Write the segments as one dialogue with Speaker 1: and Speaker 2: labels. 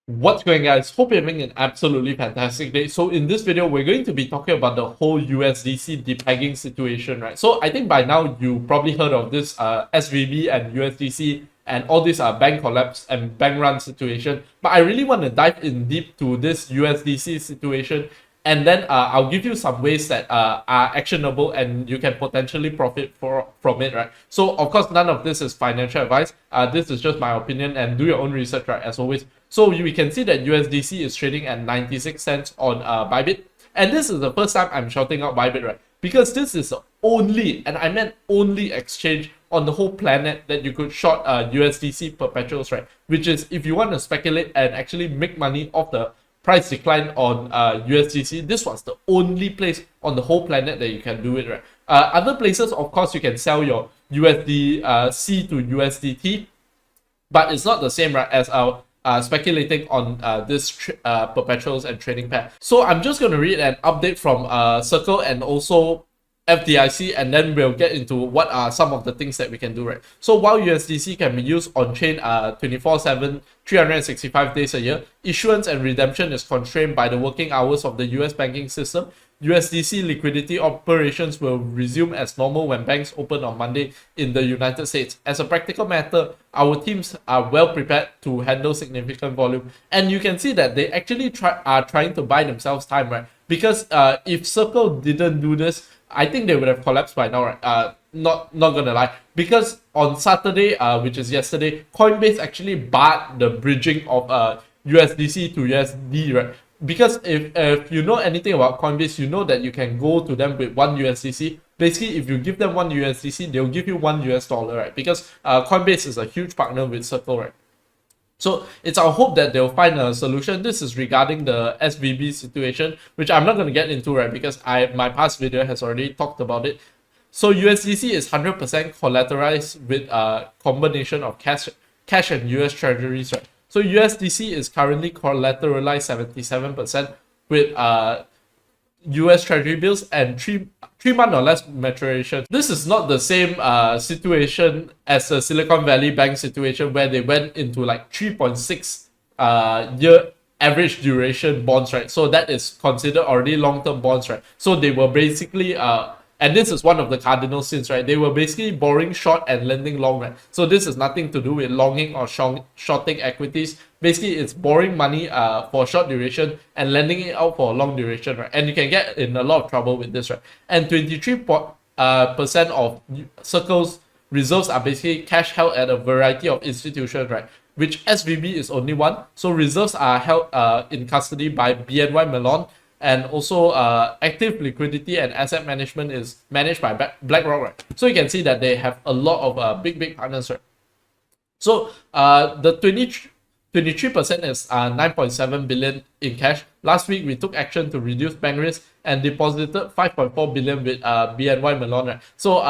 Speaker 1: What's going on, guys? Hope you're having an absolutely fantastic day. So in this video, we're going to be talking about the whole USDC depegging situation, right? So I think by now you probably heard of this SVB and USDC and all these bank collapse and bank run situation. But I really want to dive in deep to this USDC situation, and then I'll give you some ways that are actionable and you can potentially profit from it, right? So of course, none of this is financial advice. This is just my opinion, and do your own research, right? As always. So we can see that USDC is trading at 96 cents on BYBIT. And this is the first time I'm shouting out BYBIT, right? Because this is the only, and I meant only exchange on the whole planet that you could short USDC perpetuals, right? Which is if you want to speculate and actually make money off the price decline on USDC, this was the only place on the whole planet that you can do it, right? Other places, of course, you can sell your USDC to USDT, but it's not the same, right, as our speculating on this perpetuals and trading pair. So I'm just going to read an update from Circle and also FDIC, and then we'll get into what are some of the things that we can do, right? So while USDC can be used on-chain 24/7, 365 days a year, issuance and redemption is constrained by the working hours of the US banking system. USDC liquidity operations will resume as normal when banks open on Monday in the United States. As a practical matter, our teams are well prepared to handle significant volume. And you can see that they actually are trying to buy themselves time, right? Because if Circle didn't do this, I think they would have collapsed by now, right? Not gonna lie. Because on Saturday, which is yesterday, Coinbase actually barred the bridging of USDC to USD, right? Because if you know anything about Coinbase, you know that you can go to them with one USDC. Basically, if you give them one USDC, they'll give you $1, right? Because Coinbase is a huge partner with Circle, right? So it's our hope that they'll find a solution. This is regarding the SVB situation, which I'm not going to get into, right? Because my past video has already talked about it. So USDC is 100% collateralized with a combination of cash and US treasuries, right? So USDC is currently collateralized 77% with US Treasury bills and three-month or less maturation. This is not the same situation as the Silicon Valley Bank situation where they went into like 3.6 year average duration bonds, right? So that is considered already long-term bonds, right? So they were basically and this is one of the cardinal sins, right? They were basically borrowing short and lending long, right? So this is nothing to do with longing or shorting equities. Basically, it's borrowing money for short duration and lending it out for a long duration, right? And you can get in a lot of trouble with this, right? And 23% of Circle's reserves are basically cash held at a variety of institutions, right? Which SVB is only one. So reserves are held in custody by BNY Mellon. And also active liquidity and asset management is managed by BlackRock, right? So you can see that they have a lot of big partners, right? So the 23% is 9.7 billion in cash. Last week, we took action to reduce bank risk and deposited 5.4 billion with BNY Mellon, right? So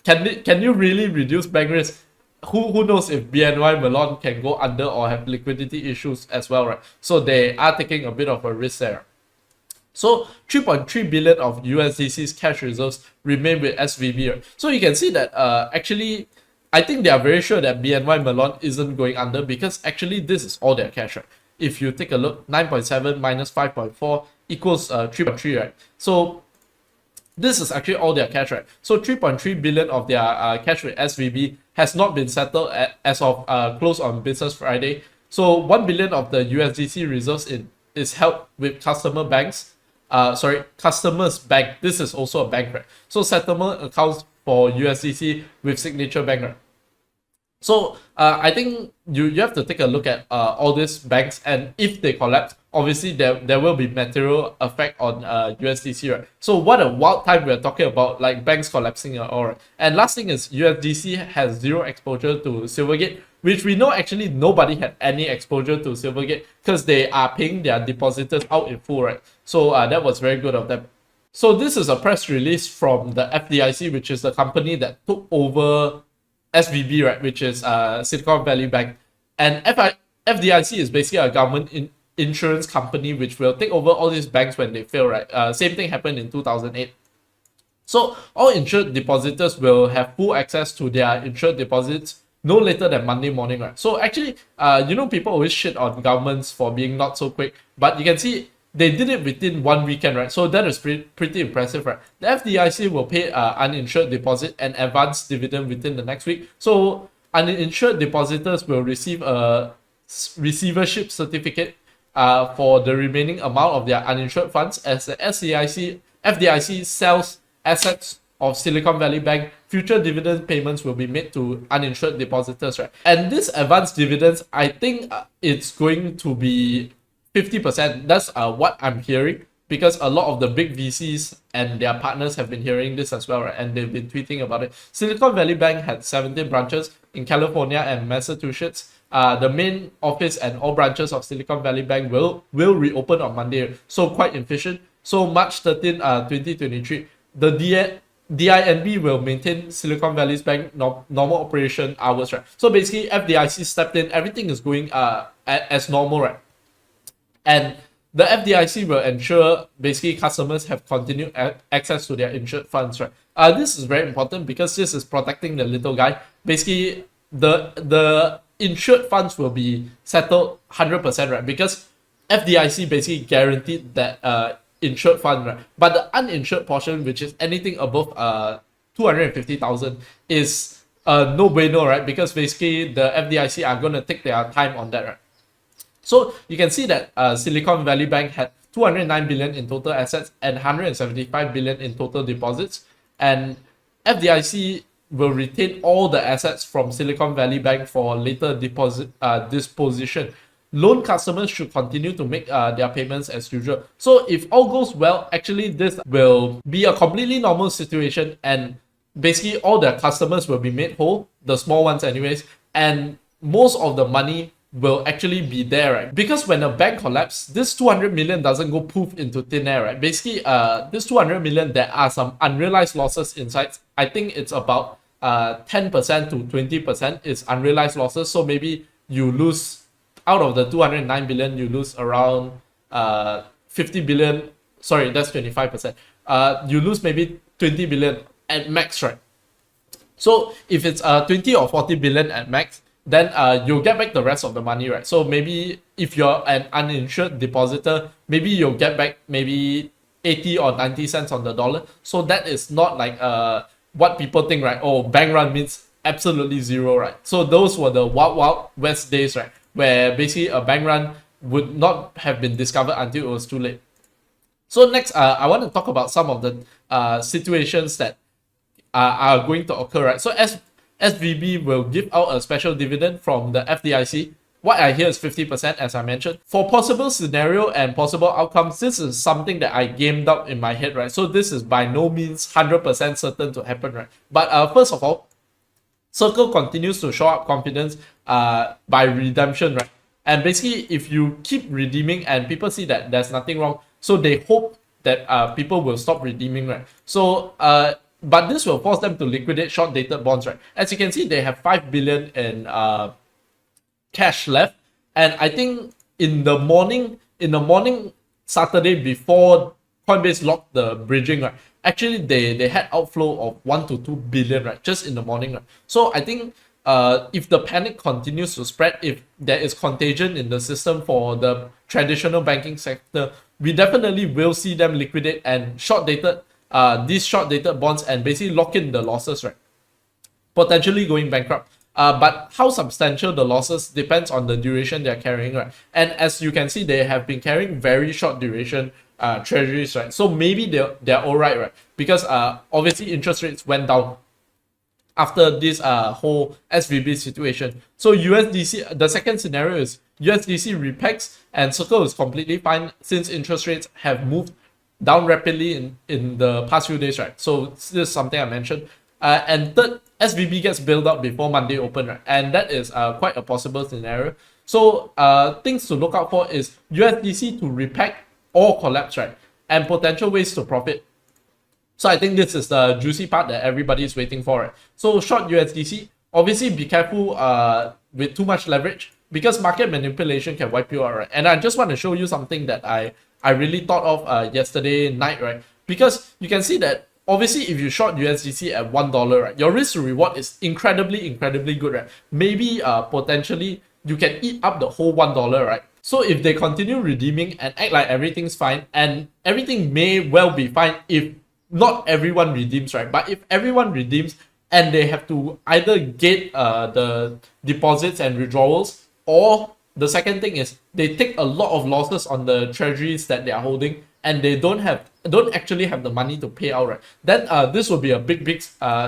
Speaker 1: can you really reduce bank risk? Who knows if BNY Mellon can go under or have liquidity issues as well, right? So they are taking a bit of a risk there. So 3.3 billion of USDC's cash reserves remain with SVB. Right? So you can see that actually, I think they are very sure that BNY Mellon isn't going under because actually this is all their cash, right? If you take a look, 9.7 minus 5.4 equals 3.3, right? So this is actually all their cash, right? So 3.3 billion of their cash with SVB has not been settled as of close on Business Friday. So 1 billion of the USDC reserves is held with customer banks. Customers bank. This is also a bank, right? So settlement accounts for USDC with Signature Bank, right? So I think you have to take a look at all these banks, and if they collapse, obviously there will be material effect on USDC, right? So what a wild time we're talking about, like banks collapsing and all, right? And last thing is USDC has zero exposure to Silvergate, which we know actually nobody had any exposure to Silvergate because they are paying their depositors out in full, right? So that was very good of them. So this is a press release from the FDIC, which is the company that took over SVB, right, which is Silicon Valley Bank. And FDIC is basically a government insurance company which will take over all these banks when they fail, right? Same thing happened in 2008. So all insured depositors will have full access to their insured deposits no later than Monday morning, right? So actually, people always shit on governments for being not so quick, but you can see they did it within one weekend, right? So that is pretty impressive, right? The FDIC will pay uninsured deposit and advance dividend within the next week. So uninsured depositors will receive a receivership certificate for the remaining amount of their uninsured funds as the FDIC sells assets of Silicon Valley Bank. Future dividend payments will be made to uninsured depositors, right? And this advanced dividends, I think it's going to be 50%. That's what I'm hearing, because a lot of the big VCs and their partners have been hearing this as well, right? And they've been tweeting about it. Silicon Valley Bank had 17 branches in California and Massachusetts. The main office and all branches of Silicon Valley Bank will reopen on Monday, so quite efficient. So March 13, 2023, the DINB will maintain Silicon Valley Bank normal operation hours, right? So basically, FDIC stepped in, everything is going as normal, right? And the FDIC will ensure basically customers have continued access to their insured funds, right? This is very important because this is protecting the little guy. Basically, the insured funds will be settled 100%, right? Because FDIC basically guaranteed that insured fund, right? But the uninsured portion, which is anything above 250,000, is no bueno, right? Because basically the FDIC are going to take their time on that, right? So you can see that Silicon Valley Bank had 209 billion in total assets and 175 billion in total deposits, and FDIC will retain all the assets from Silicon Valley Bank for later disposition. Loan customers should continue to make their payments as usual. So if all goes well, actually this will be a completely normal situation, and basically all the customers will be made whole, the small ones anyways, and most of the money will actually be there, right? Because when a bank collapses, this 200 million doesn't go poof into thin air, right? Basically, this 200 million, there are some unrealized losses inside. I think it's about 10% to 20% is unrealized losses. So maybe you lose, out of the 209 billion, you lose around 50 billion. Sorry, that's 25%. You lose maybe 20 billion at max, right? So if it's 20 or 40 billion at max, then you'll get back the rest of the money, right? So maybe if you're an uninsured depositor, maybe you'll get back maybe 80 or 90 cents on the dollar. So that is not like what people think, right? Oh, bank run means absolutely zero, right? So those were the wild west days, right? Where basically a bank run would not have been discovered until it was too late. So next, I want to talk about some of the situations that are going to occur, right? So as SVB will give out a special dividend from the FDIC. What I hear is 50%, as I mentioned. For possible scenario and possible outcomes, this is something that I gamed up in my head, right? So this is by no means 100% certain to happen, right? But first of all, Circle continues to show up confidence by redemption, right? And basically, if you keep redeeming and people see that there's nothing wrong, so they hope that people will stop redeeming, right? So but this will force them to liquidate short-dated bonds, right? As you can see, they have 5 billion in cash left, and I think in the morning Saturday before Coinbase locked the bridging, right? Actually, they had outflow of 1 to 2 billion, right? Just in the morning, right? So I think if the panic continues to spread, if there is contagion in the system for the traditional banking sector, we definitely will see them liquidate and these short-dated bonds and basically lock in the losses, right? Potentially going bankrupt. But how substantial the losses depends on the duration they're carrying, right? And as you can see, they have been carrying very short duration treasuries, right? So maybe they're all right? Because obviously interest rates went down after this whole SVB situation. So USDC, the second scenario is USDC repegs and Circle is completely fine since interest rates have moved down rapidly in the past few days, right? So this is something I mentioned. And third, SVB gets bailed out before Monday open, right? And that is quite a possible scenario. So things to look out for is USDC to repeg or collapse, right? And potential ways to profit. So I think this is the juicy part that everybody is waiting for, right? So short USDC, obviously be careful with too much leverage because market manipulation can wipe you out, right? And I just want to show you something that I really thought of yesterday night, right? Because you can see that obviously if you short USDC at $1, right, your risk to reward is incredibly good, right? Maybe potentially you can eat up the whole $1, right? So if they continue redeeming and act like everything's fine, and everything may well be fine if not everyone redeems, right? But if everyone redeems and they have to either get the deposits and withdrawals, or the second thing is they take a lot of losses on the treasuries that they are holding, and they don't actually have the money to pay out, right? Then this will be a big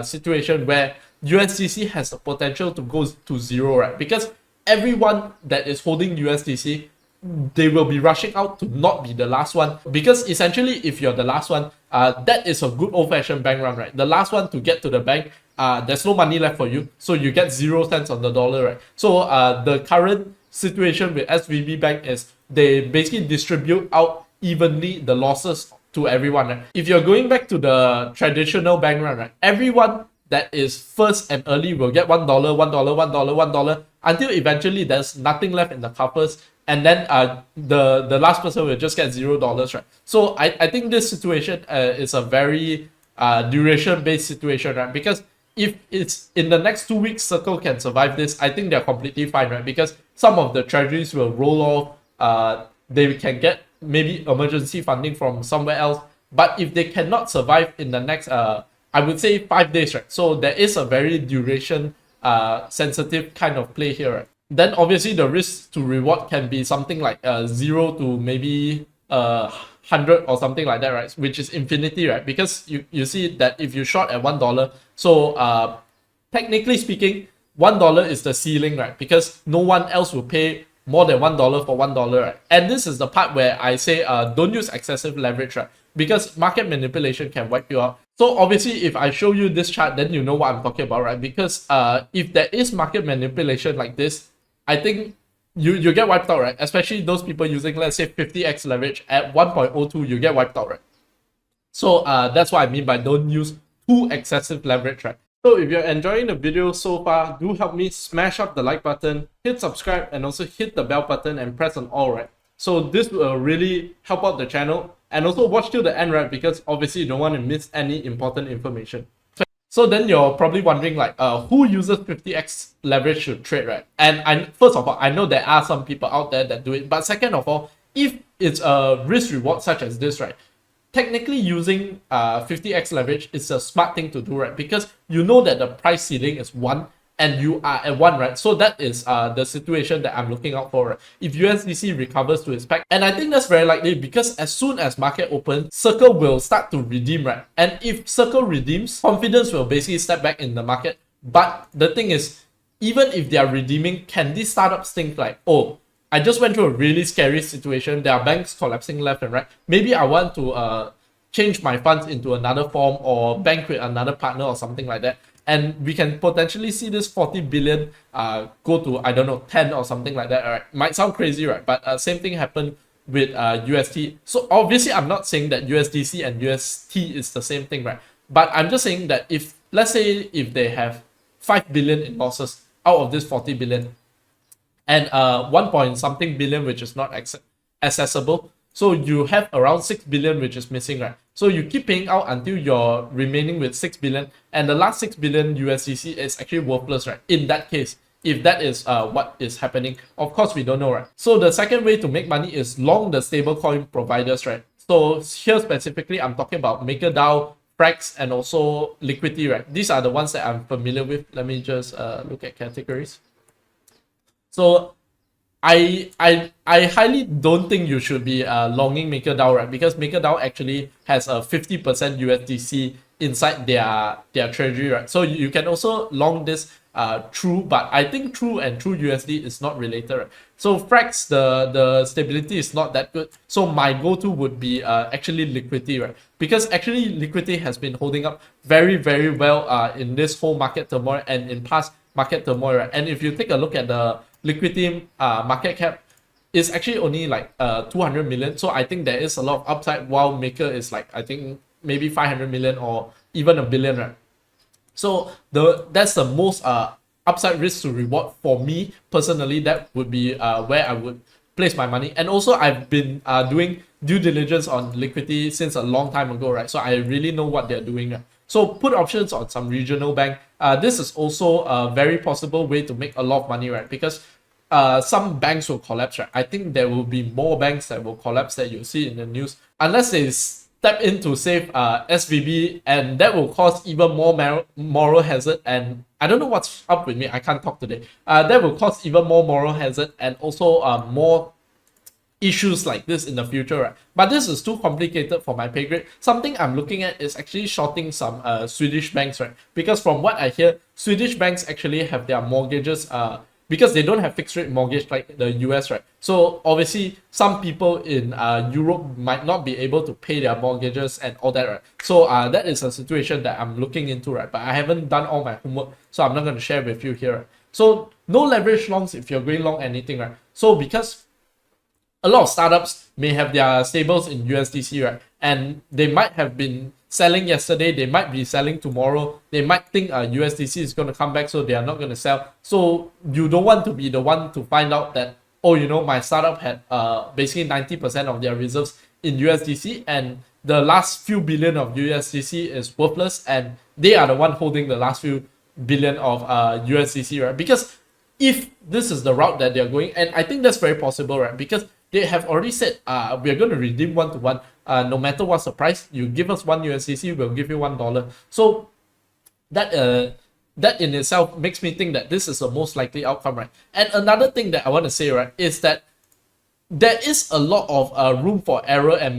Speaker 1: situation where USDC has the potential to go to zero, right? Because everyone that is holding USDC, they will be rushing out to not be the last one, because essentially if you're the last one, that is a good old-fashioned bank run, right? The last one to get to the bank, there's no money left for you, so you get 0 cents on the dollar, right? So the current situation with SVB Bank is they basically distribute out evenly the losses to everyone, right? If you're going back to the traditional bank run, right, everyone that is first and early will get $1, $1, until eventually there's nothing left in the coffers, and then the last person will just get $0, right? So I think this situation is a very duration-based situation, right? Because if it's in the next 2 weeks, Circle can survive this, I think they're completely fine, right? Because some of the treasuries will roll off, they can get maybe emergency funding from somewhere else. But if they cannot survive in the next, I would say 5 days, right? So there is a very duration sensitive kind of play here, right? Then obviously the risk to reward can be something like 0 to maybe 100 or something like that, right? Which is infinity, right? Because you see that if you short at $1, so technically speaking, $1 is the ceiling, right? Because no one else will pay more than $1 for $1, right? And this is the part where I say don't use excessive leverage, right? Because market manipulation can wipe you out. So obviously, if I show you this chart, then you know what I'm talking about, right? Because if there is market manipulation like this, I think you get wiped out, right? Especially those people using, let's say, 50x leverage at 1.02, you get wiped out, right? So that's what I mean by don't use too excessive leverage, right? So if you're enjoying the video so far, do help me smash up the like button, hit subscribe, and also hit the bell button and press on all, right? So this will really help out the channel. And also watch till the end, right? Because obviously you don't want to miss any important information. So then you're probably wondering, like, who uses 50x leverage to trade, right? And first of all, I know there are some people out there that do it. But second of all, if it's a risk reward such as this, right, technically using 50x leverage is a smart thing to do, right? Because you know that the price ceiling is 1 and you are at 1, right? So that is the situation that I'm looking out for, right? If USDC recovers to its peg, and I think that's very likely because as soon as market opens, Circle will start to redeem, right? And if Circle redeems, confidence will basically step back in the market. But the thing is, even if they are redeeming, can these startups think like, oh, I just went through a really scary situation, there are banks collapsing left and right, maybe I want to change my funds into another form or bank with another partner or something like that. And we can potentially see this 40 billion go to, I don't know, 10 or something like that, right? Might sound crazy, right? But same thing happened with UST. So obviously, I'm not saying that USDC and UST is the same thing, right? But I'm just saying that if, let's say, if they have 5 billion in losses out of this 40 billion, and 1 point something billion which is not accessible, so you have around 6 billion which is missing, right? So you keep paying out until you're remaining with 6 billion, and the last 6 billion USDC is actually worthless, right? In that case, if that is what is happening, of course we don't know, right? So the second way to make money is long the stablecoin providers, right? So here specifically, I'm talking about MakerDAO, Frax, and also Liquidity, right? These are the ones that I'm familiar with. Let me just look at categories. So I highly don't think you should be longing MakerDAO, right? Because MakerDAO actually has a 50% USDC inside their treasury, right? So you can also long this True, but I think True and True USD is not related, right? So Frax, the stability is not that good. So my go-to would be actually Liquidity, right? Because actually Liquidity has been holding up very, very well in this whole market turmoil and in past market turmoil, right? And if you take a look at the Liquidity market cap, is actually only like 200 million. So I think there is a lot of upside, while Maker is like, I think maybe 500 million or even $1 billion, right? So that's the most upside risk to reward for me personally. That would be where I would place my money. And also I've been doing due diligence on liquidity since a long time ago, right? So I really know what they're doing, right? So put options on some regional bank. This is also a very possible way to make a lot of money, right? Because some banks will collapse, right? I think there will be more banks that will collapse that you'll see in the news unless they step in to save SVB, and that will cause even more moral hazard. And I don't know what's up with me. I can't talk today. That will cause even more moral hazard and also more issues like this in the future, right? But this is too complicated for my pay grade. Something I'm looking at is actually shorting some Swedish banks, right? Because from what I hear, Swedish banks actually have their mortgages because they don't have fixed rate mortgage like the US, right? So obviously some people in Europe might not be able to pay their mortgages and all that, right? So that is a situation that I'm looking into, right? But I haven't done all my homework, so I'm not going to share with you here, right? So no leverage longs if you're going long anything, right? So because a lot of startups may have their stables in USDC, right? And they might have been selling yesterday, they might be selling tomorrow, they might think USDC is going to come back, so they are not going to sell. So you don't want to be the one to find out that, oh, you know, my startup had basically 90% of their reserves in USDC, and the last few billion of USDC is worthless, and they are the one holding the last few billion of USDC, right? Because if this is the route that they're going, and I think that's very possible, right? Because they have already said we're going to redeem 1-to-1 no matter what's the price. You give us 1 USDC, we'll give you $1. So that in itself makes me think that this is the most likely outcome, right? And another thing that I want to say, right, is that there is a lot of room for error and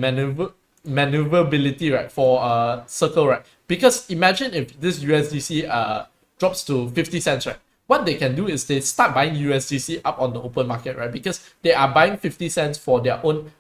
Speaker 1: maneuverability, right, for Circle, right? Because imagine if this USDC drops to 50 cents, right? What they can do is they start buying USDC up on the open market, right? Because they are buying 50 cents for their own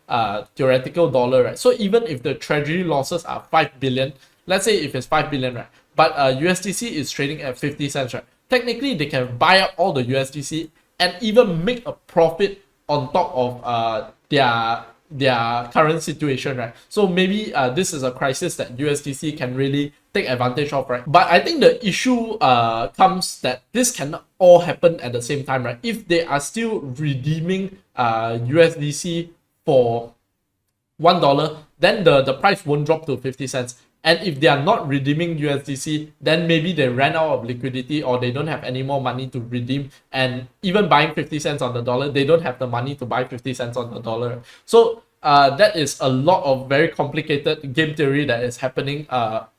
Speaker 1: theoretical dollar, right? So even if the treasury losses are 5 billion, let's say if it's 5 billion, right? But USDC is trading at 50 cents, right? Technically, they can buy up all the USDC and even make a profit on top of their current situation, right? So maybe this is a crisis that USDC can really take advantage of, right? But I think the issue comes that this cannot all happen at the same time, right? If they are still redeeming USDC for $1, then the price won't drop to 50 cents. And if they are not redeeming USDC, then maybe they ran out of liquidity or they don't have any more money to redeem. And even buying 50 cents on the dollar, they don't have the money to buy 50 cents on the dollar. So that is a lot of very complicated game theory that is happening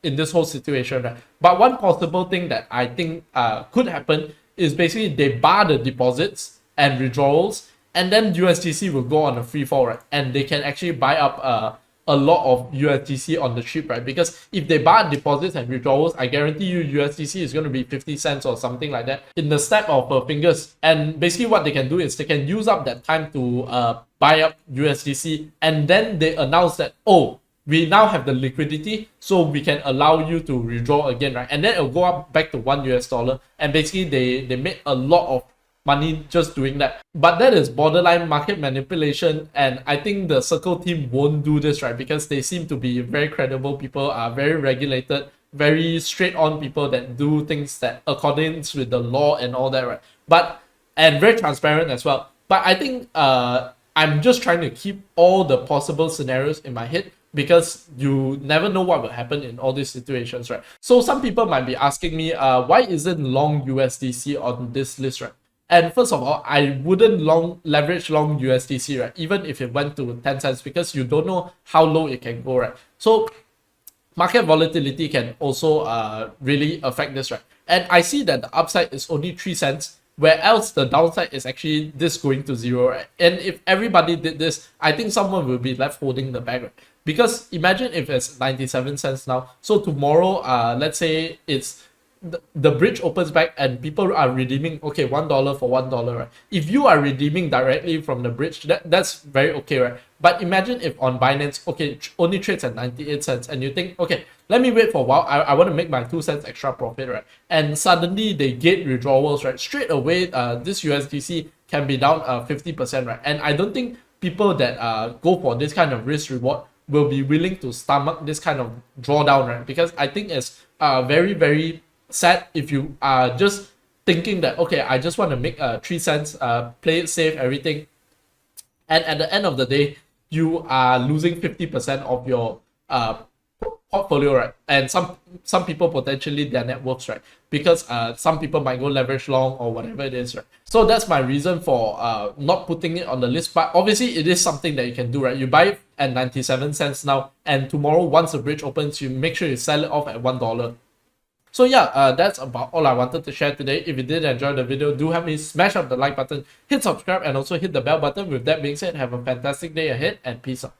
Speaker 1: in this whole situation, right? But one possible thing that I think could happen is basically they bar the deposits and withdrawals, and then USDC will go on a free fall, right? And they can actually buy up a lot of USDC on the cheap, right? Because if they bar deposits and withdrawals, I guarantee you USDC is going to be 50 cents or something like that in the snap of fingers. And basically what they can do is they can use up that time to buy up USDC, and then they announce that, oh, we now have the liquidity, so we can allow you to withdraw again, right? And then it'll go up back to $1, and basically they made a lot of money just doing that. But that is borderline market manipulation, and I think the Circle team won't do this, right? Because they seem to be very credible people, are very regulated, very straight on people that do things that accordance with the law and all that, right? And very transparent as well. But I think I'm just trying to keep all the possible scenarios in my head, because you never know what will happen in all these situations, right? So some people might be asking me, why isn't long USDC on this list, right? And first of all, I wouldn't leverage long USDC, right? Even if it went to 10 cents, because you don't know how low it can go, right? So market volatility can also really affect this, right? And I see that the upside is only 3 cents, where else the downside is actually this going to 0, right? And if everybody did this, I think someone will be left holding the bag, right? Because imagine if it's 97 cents now. So tomorrow, let's say it's the bridge opens back and people are redeeming, okay, $1 for $1, right? If you are redeeming directly from the bridge, that's very okay, right? But imagine if on Binance, okay, only trades at 98 cents, and you think, okay, let me wait for a while, I want to make my 2 cents extra profit, right? And suddenly they get withdrawals, right? Straight away, this USDC can be down 50%, right? And I don't think people that go for this kind of risk reward will be willing to stomach this kind of drawdown, right? Because I think it's very, very sad if you are just thinking that, okay, I just want to make 3 cents, play it safe, everything. And at the end of the day, you are losing 50% of your portfolio, right? And some people potentially their net worths, right? Because some people might go leverage long or whatever it is, right? So that's my reason for not putting it on the list. But obviously it is something that you can do, right? You buy it at 97 cents now, and tomorrow once the bridge opens, you make sure you sell it off at $1. So yeah, that's about all I wanted to share today. If you did enjoy the video, do help me smash up the like button, hit subscribe, and also hit the bell button. With that being said, have a fantastic day ahead, and peace out.